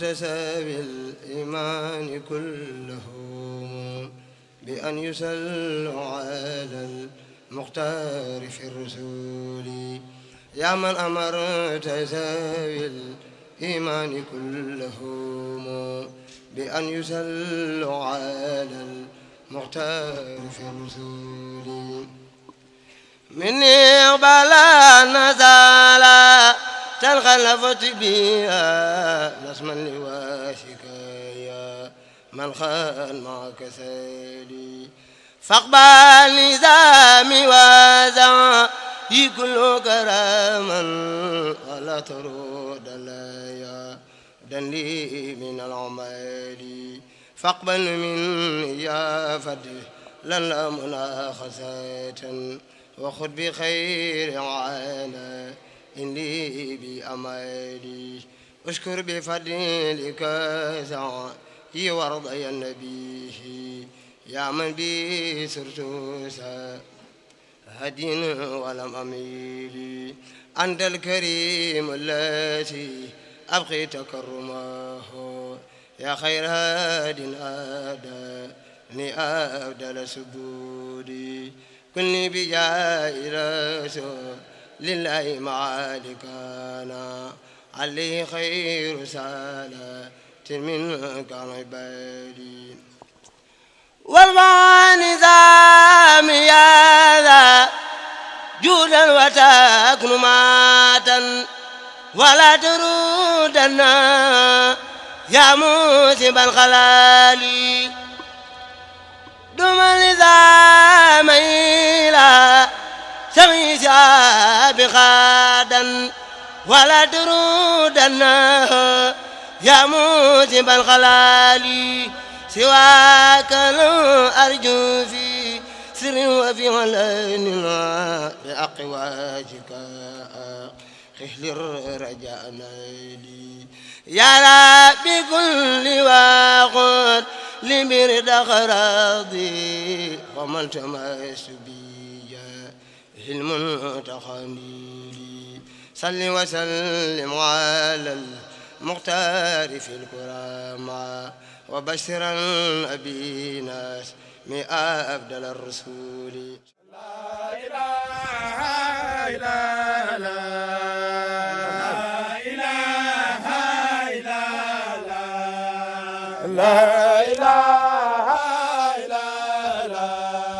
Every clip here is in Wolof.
مرتسى بالإيمان كلهم بأن يسلوا على المختار في الرسول يا من أمرت ذوي الإيمان كلهم بأن يسلوا على المختار في الرسول مني بلا نزالا تنخلفت بها نسما لواشك يا من خان معك سالي فاقبل نظامي وزع كل كراما ولا ترد لي دني من العمال فاقبل مني يا فضل لنا مناخسة وخذ بخير عانا إني بأمالي أشكر بفضلك سعي ورضي النبي يا من بي سرت هدين ولم أميل أنت الكريم الذي أبقي تكرمه يا خير هاد أداني أبدل سجودي كني بجاه رسول لله معالكنا عليه خير سالة منك عبادي والمعنى نظام يا ذا جودا وتكرماتا ولا ترودنا يا موسم الخلال دم النظام إلى سمي سابقا ولا ترودنا يا موسم الخلال سواك لو أرجو في سر وفي علن بأقواجك خل رجعنا لي يا ربي كل وقت لبرد خراضي وما التمس بي المنتخني صل وسلم على المختار في الكرامة وبشرا أبينا مئة أفضل الرسول لا إله إلا الله لا إله إلا الله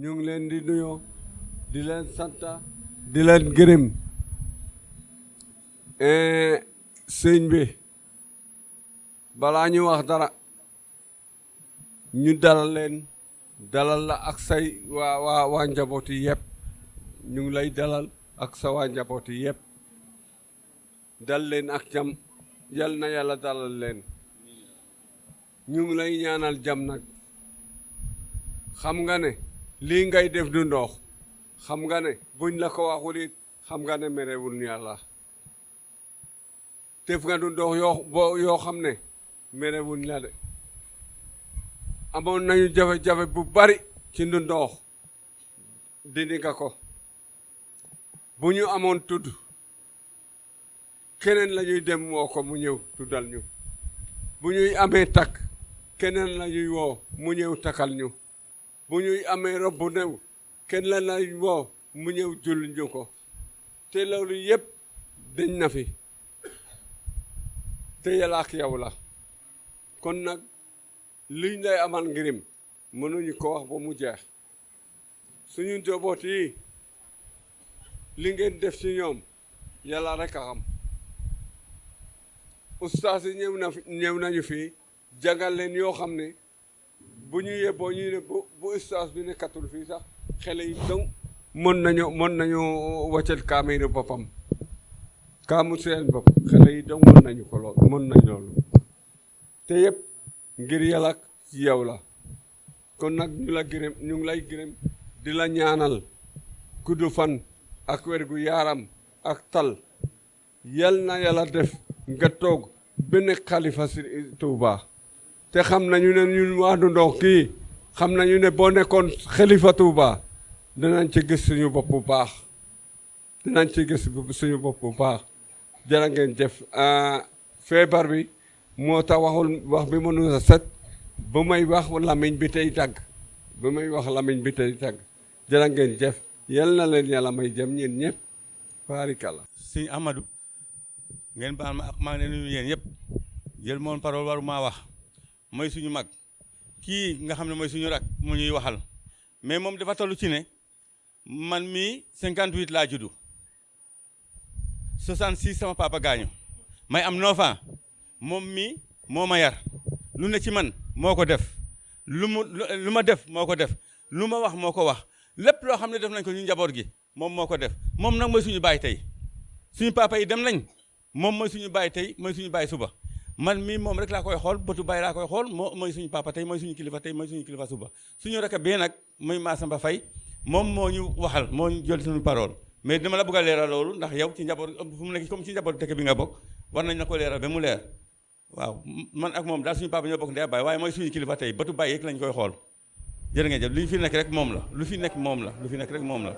ñu ngi leen di nuyoo di leen santa di leen gërëm sëñ bi balaa ñu wax dara ñu dalal leen dalal la ak say waa njaboot yi yëpp ñu ngi lay dalal ak sa waa njaboot yi yëpp dal leen ak jam yal na yàlla dalal leen ñu ngi lay ñaanal jam nag xam nga ne lii ngay def du ndox xam nga ne buñ la ko waxul it xam nga ne merewul yàlla def nga du ndox yoo xam ne merewul la de amoon nañu jafe-jafe bu bari ci ndu ndox dindi nga ko bu ñu amoon tudd keneen la ñuy dem woo ko mu ñëw tuddal ñu bu ñuy amee takk keneen la ñuy woo mu ñëw takkal ñu bu ñuy amee rob bu new kenn la lay woo mu ñëw jul ñu ko te loolu yëpp dañ na fi te yàlla ak yow la kon nag liñ lay amal ngirim mënuñu ko wax ba mu jeex suñu njaboot yi li ngeen def ci ñoom yàlla rek a xam ustaas yi ñëw nañu fii jàngal leen yoo xam ne bu ñu yeboo ñu ne bu ustaas bi nekkatul fii sax xale yi donc mën nañu wàccal kaamiru boppam kaamu seen bopp xale yi donc mën nañu ko lool mën nañ loolu te yëpp ngir yàlla ci yow la kon nag ñu ngi lay gërëm di la ñaanal gudd fan ak wergu yaaram ak tal yal na yàlla def nga toog benn xalifa si Touba te xam nañu ne ñun waa Ndox kii xam nañu ne boo nekkoon xalifa Touba danañ ci gis suñu bopp bu baax dinañ ci gis suñu bopp bu baax jërë ngeen jëf feebar bi moo tax wax bi mënu a set ba may wax lamiñ bi tey tàgg ba may wax lamiñ bi tey tàgg jërë ngeen jëf yal na leen yàlla may jëm ñeen ñëpp barikalla sëñ Amadou ngeen baal ma ak maa ngi leen nuyu yéen yëpp jël moon parole waru maa wax mooy suñu mag kii nga xam ne mooy suñu rak mu ñuy waxal mais moom dafa toll ci ne man mii 58 laa juddu 66 sama papa gaañu may am 9 ans moom mii moo ma yar lu ne ci man moo ko def lu ma def moo ko def lu ma wax moo ko wax lépp loo xam ne def nañ ko ñu njaboot gi moom moo ko def moom nag mooy suñu baay tey suñu papa yi dem nañ moom mooy suñu baay tey mooy suñu baay suba man mii moom rek laa koy xool bëtu baay laa koy xool mooy suñu papa tey mooy suñu kilifa tey mooy suñu kilifa suba suñu rek bee nag muy Massamba Faye moom moo ñu waxal moo ñu jël suñu parole mais dama la bëgg a leeral loolu ndax yow ci njaboot fu mu nekk comme ci njaboot dëkk bi nga bokk war nañ la ko leeral ba mu leer waaw man ak moom daal suñu papa ñoo bokk ndey baay waaye mooy suñu kilifa tey bëtu baay yeeg lañ koy xool jërë ngeen jëf lu fi nekk rek moom la lu fi nekk moom la lu fi nekk rek moom la